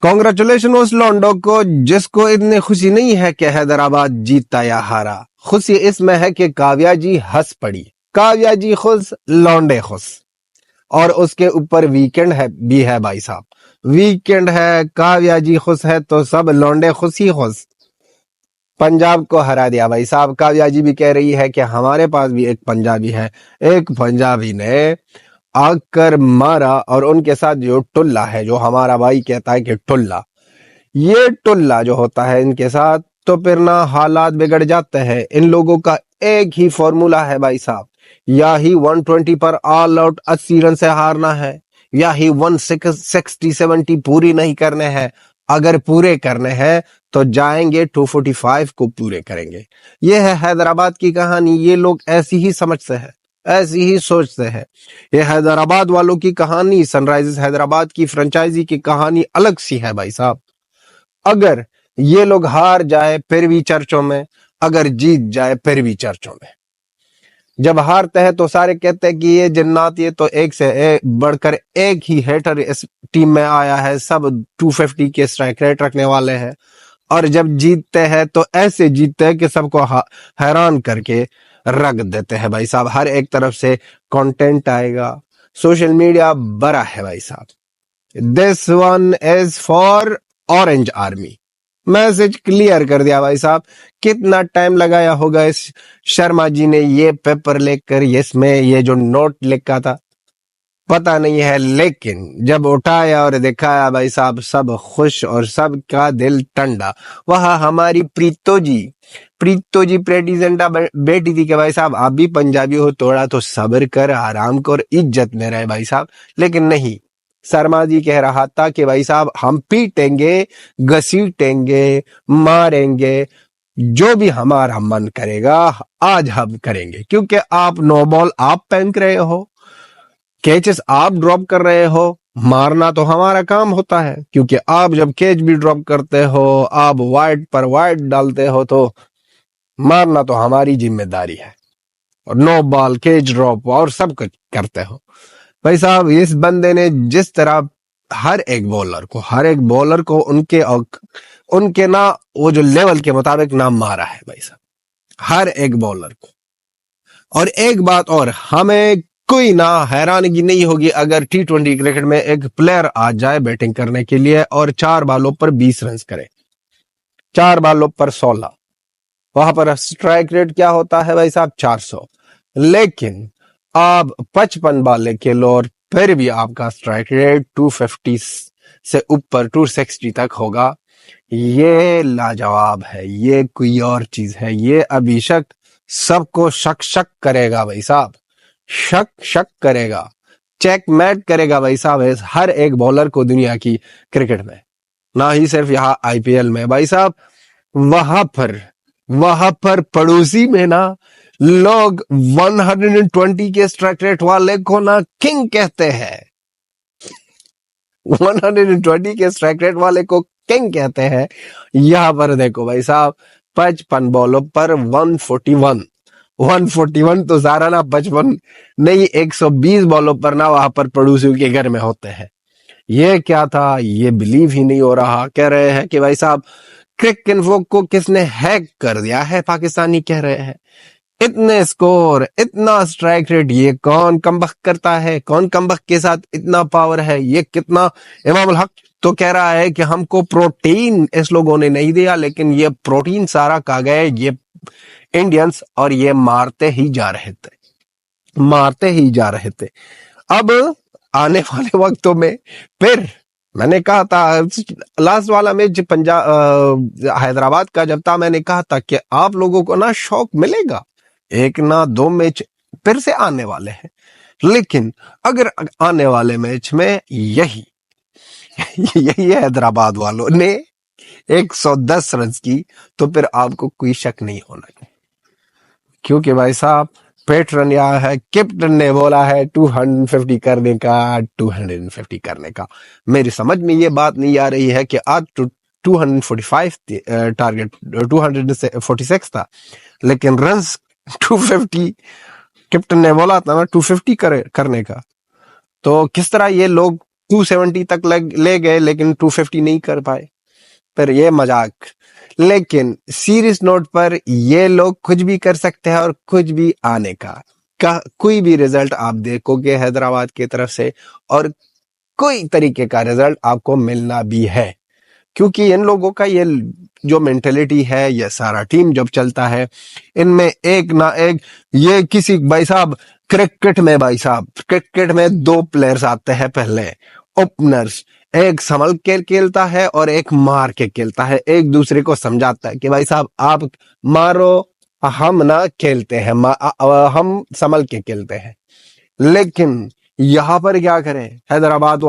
Congratulation उस लौंडो को जिसको इतनी खुशी नहीं है कि हैदराबाद जीता या हारा। खुशी इसमें है कि काव्या जी हंस पड़ी। काव्या जी खुश, लौंडे खुश। और उसके ऊपर वीकेंड है भी है भाई साहब। वीकेंड है, काव्या जी खुश है तो सब लौंडे खुश ही खुश। पंजाब को हरा दिया भाई साहब। काव्या जी भी कह रही है कि हमारे पास भी एक पंजाबी है। एक पंजाबी ने आकर मारा और उनके साथ जो टुल्ला है, जो हमारा भाई कहता है कि टुल्ला, ये टुल्ला जो होता है इनके साथ, तो फिर ना हालात बिगड़ जाते हैं। इन लोगों का एक ही फॉर्मूला है भाई साहब, या ही 120 पर ऑल आउट 80 रन से हारना है, या ही 160-70 पूरी नहीं करने हैं। अगर पूरे करने हैं तो जाएंगे 245 को पूरे करेंगे। ये है हैदराबाद की कहानी। ये लोग ऐसी ही समझते हैं, ऐसी ही सोचते हैं। ये हैदराबाद वालों की कहानी, सनराइजर्स हैदराबाद की फ्रेंचाइजी की कहानी अलग सी है भाई साहब। अगर ये लोग हार जाए फिर भी चर्चों में, अगर जीत जाए फिर भी चर्चों में। जब हारते हैं तो सारे कहते हैं कि ये जिन्नात, ये तो एक से बढ़कर एक ही हेटर इस टीम में आया है, सब 250 के स्ट्राइक रेट रखने वाले हैं। और जब जीतते हैं तो ऐसे जीतते हैं कि सबको हैरान करके रख देते हैं भाई साहब। हर एक तरफ से कंटेंट आएगा, सोशल मीडिया बड़ा है भाई साहब। This one is for orange army. Message clear कर दिया भाई साहब। कितना टाइम लगाया होगा इस शर्मा जी ने ये पेपर लेकर, इसमें ये जो नोट लिखा था पता नहीं है, लेकिन जब उठाया और दिखाया भाई साहब, सब खुश और सबका दिल ठंडा। वह हमारी प्रीतो जी प्रेडिजेंटा बेटी थी कि भाई साहब आप भी पंजाबी हो, थोड़ा तो सब्र कर, आराम कर, इज्जत में रहे भाई साहब। लेकिन नहीं, शर्मा जी कह रहा था कि भाई साहब हम पीटेंगे, घसीटेंगे, मारेंगे, जो भी हमारा मन करेगा आज हम करेंगे। क्योंकि आप नो बॉल आप फेंक रहे हो, कैचेस आप ड्रॉप कर रहे हो, मारना तो हमारा काम होता है। क्योंकि आप जब कैच भी ड्रॉप करते हो, आप वाइड पर वाइड डालते हो, तो मारना तो हमारी जिम्मेदारी है। और नो बॉल, कैच ड्रॉप और सब कुछ करते हो भाई साहब। इस बंदे ने जिस तरह हर एक बॉलर को उनके ना वो जो लेवल के मुताबिक ना मारा है भाई साहब, हर एक बॉलर को। और एक बात और, हमें कोई ना हैरानगी नहीं होगी अगर T20 क्रिकेट में एक प्लेयर आ जाए बैटिंग करने के लिए और 4 बालों पर 20 रन करे, 4 बालों पर 16। वहां पर स्ट्राइक रेट क्या होता है भाई साहब? 400। लेकिन आप 55 बालें खेलो और फिर भी आपका स्ट्राइक रेट 250 से ऊपर 260 तक होगा। ये लाजवाब है, ये कोई और चीज है। ये अभिषेक सबको शक करेगा भाई साहब, शक करेगा, चेकमेट करेगा भाई साहब हर एक बॉलर को दुनिया की क्रिकेट में, ना ही सिर्फ यहाँ IPL में भाई साहब। वहां पर पड़ोसी में ना लोग 120 के स्ट्राइक रेट वाले को ना किंग कहते हैं। 120 के स्ट्राइक रेट वाले को किंग कहते हैं। यहां पर देखो भाई साहब, 55 बॉलों पर 141 तो सारा ना 55 नहीं, 120 बॉलों पर ना वहां पर पड़ोसियों के घर में होते हैं। ये क्या था, ये बिलीव ही नहीं हो रहा। कह रहे हैं कि भाई साहब क्रिक इन्फो को किसने हैक कर दिया है, पाकिस्तानी कह रहे हैं। इतने स्कोर, इतना स्ट्राइक रेट, ये कौन कमबख्त करता है? कौन कमबख्त के साथ इतना पावर है? ये कितना? इमाम हक तो कह रहा है कि हमको प्रोटीन इस लोगों ने नहीं दिया, लेकिन ये प्रोटीन सारा खा गए ये इंडियंस, और ये मारते ही जा रहे थे। अब आने वाले वक्तों में फिर मैंने कहा था, लास्ट वाला मैच पंजाब हैदराबाद का जब था, मैंने कहा था कि आप लोगों को ना शौक मिलेगा, एक ना 2 मैच फिर से आने वाले हैं। लेकिन अगर आने वाले मैच में यही हैदराबाद वालों ने 110 रन की, तो फिर आपको कोई शक नहीं होना। क्योंकि भाई साहब पैटर्न यह है, कैप्टन ने बोला है 250 करने का, 250 करने का। मेरी समझ में ये बात नहीं आ रही है कि आज 245 टारगेट 246 था, लेकिन रन्स 250 कैप्टन ने बोला था ना 250 करने का। तो किस तरह ये लोग 270 तक ले गए लेकिन 250 नहीं कर पाए। पर ये मजाक। लेकिन सीरियस नोट पर ये लोग कुछ भी कर सकते हैं और कुछ भी आने का कोई भी रिजल्ट आप देखोगे हैदराबाद की तरफ से और कोई तरीके का रिजल्ट आपको मिलना भी है, क्योंकि इन लोगों का ये जो मेंटेलिटी है, ये सारा टीम जब चलता है इनमें एक ना एक ये किसी भाई साहब क्रिकेट में 2 प्लेयर्स आते हैं पहले ओपनर्स, एक संभल के खेलता है और एक मार के खेलता है, एक दूसरे को समझाता है कि भाई साहब आप मारो, हम ना खेलते हैं, हम संभल के खेलते हैं। लेकिन यहां पर क्या करें हैदराबाद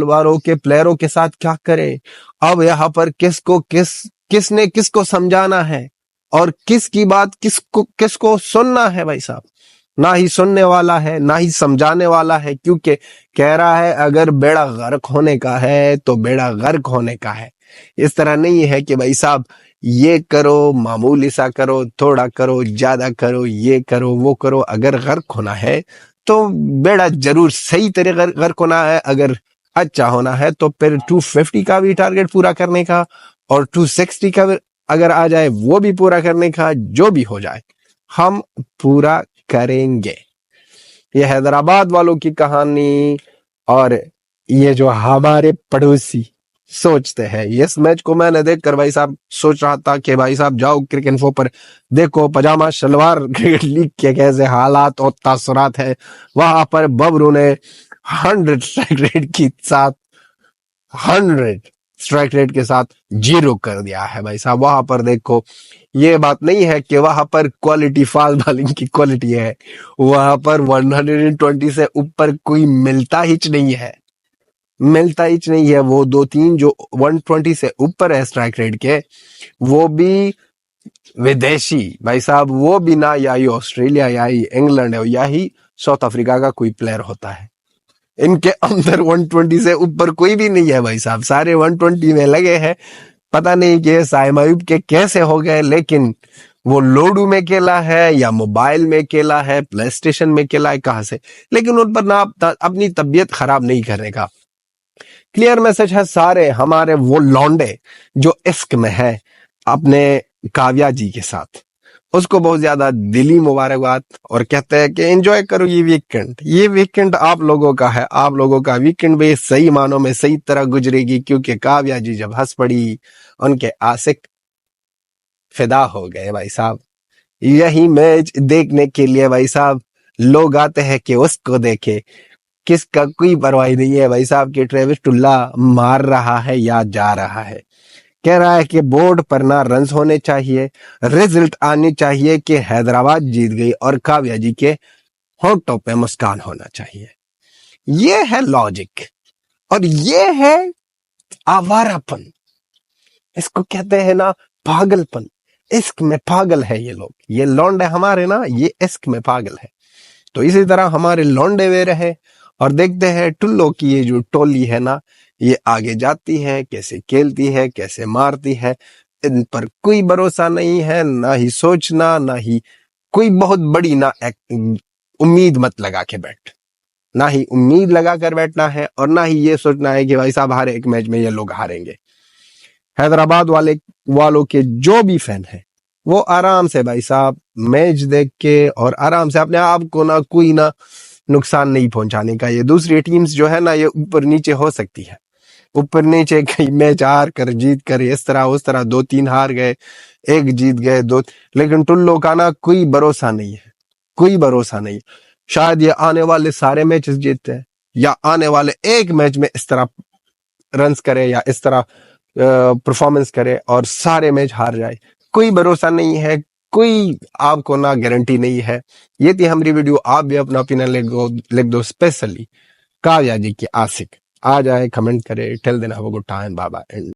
वालों के प्लेयरों के साथ क्या करें? अब यहाँ पर किसने किसको समझाना है और किसकी बात किसको सुनना है भाई साहब? ना ही सुनने वाला है ना ही समझाने वाला है, क्योंकि कह रहा है अगर बेड़ा गर्क होने का है तो बेड़ा गर्क होने का है। इस तरह नहीं है कि भाई साहब ये करो, मामूली सा करो, थोड़ा करो, ज्यादा करो, ये करो वो करो। अगर गर्क होना है तो बेड़ा जरूर सही तरह गर्क होना है। अगर अच्छा होना है तो फिर 250 का भी टारगेट पूरा करने का और 260 का अगर आ जाए वो भी पूरा करने का, जो भी हो जाए हम पूरा करेंगे। ये हैदराबाद वालों की कहानी। और ये जो हमारे पड़ोसी सोचते हैं, इस मैच को मैंने देखकर भाई साहब सोच रहा था कि भाई साहब जाओ क्रिकेट इन्फो पर देखो पजामा शलवार क्रिकेट लीग के कैसे हालात और तासुरात है। वहां पर बबरू ने 100 स्ट्राइक रेट के साथ 0 कर दिया है भाई साहब। वहां पर देखो, ये बात नहीं है कि वहां पर क्वालिटी फास्ट बॉलिंग की क्वालिटी है, वहां पर 120 से ऊपर कोई मिलता ही नहीं है। वो 2-3 जो 120 से ऊपर है स्ट्राइक रेट के, वो भी विदेशी भाई साहब, वो भी ना या ही ऑस्ट्रेलिया या ही इंग्लैंड है या ही साउथ अफ्रीका का कोई प्लेयर होता है। इनके अंदर 120 से ऊपर कोई भी नहीं है भाई साहब, सारे 120 में लगे हैं। पता नहीं कि साइम अयूब के कैसे हो गए, लेकिन वो लोडू में खेला है या मोबाइल में खेला है, प्ले स्टेशन में खेला है, कहां से, लेकिन उन पर ना अपनी तबीयत खराब नहीं करने का क्लियर मैसेज है। सारे हमारे वो लौंडे जो इश्क में है अपने काव्या जी के साथ, उसको बहुत ज्यादा दिली मुबारकबाद और कहते हैं कि एंजॉय करो ये वीकेंड आप लोगों का है। आप लोगों का वीकेंड भी सही मानों में सही तरह गुजरेगी, क्योंकि काव्या जी जब हंस पड़ी उनके आशिक फिदा हो गए भाई साहब। यही मैच देखने के लिए भाई साहब लोग आते हैं कि उसको देखे, किसका कोई परवाह नहीं है भाई साहब कि ट्रेविस टुल्ला मार रहा है या जा रहा है। कह रहा है कि बोर्ड पर ना रन्स होने चाहिए, रिजल्ट आनी चाहिए कि हैदराबाद जीत गई और काव्या जी के होंठों पे मुस्कान होना चाहिए। ये है लॉजिक और ये है आवारापन। इसको कहते हैं ना पागलपन। इश्क में पागल है ये लोग, ये लौंडे हमारे ना, ये इश्क में पागल है। तो इसी तरह हमारे लौंडे वे रहे और देखते हैं टुल्लो की ये जो टोली है ना, ये आगे जाती है, कैसे खेलती है, कैसे मारती है। इन पर कोई भरोसा नहीं है, ना ही सोचना, ना ही कोई बहुत बड़ी ना उम्मीद मत लगा के बैठ, ना ही उम्मीद लगा कर बैठना है और ना ही ये सोचना है कि भाई साहब हर एक मैच में ये लोग हारेंगे। हैदराबाद वालों के जो भी फैन है वो आराम से भाई साहब मैच देख के और आराम से अपने आप को ना कोई ना नुकसान नहीं पहुंचाने का। ये दूसरी टीम्स जो है ना, ये ऊपर नीचे हो सकती है, ऊपर नीचे कई मैच हार कर जीत कर इस तरह उस तरह, 2-3 हार गए, एक जीत गए, 2, लेकिन टुल्लो का ना कोई भरोसा नहीं है, कोई भरोसा नहीं। शायद ये आने वाले सारे मैचेस जीतते हैं या आने वाले एक मैच में इस तरह रन्स करे या इस तरह परफॉर्मेंस करे और सारे मैच हार जाए। कोई भरोसा नहीं है, कोई आपको ना गारंटी नहीं है। ये थी हमारी वीडियो। आप भी अपना ओपिनियन लिख दो स्पेशली काव्या जी की आशिक। आ जाए, कमेंट करे। Till then have a good time, bye bye.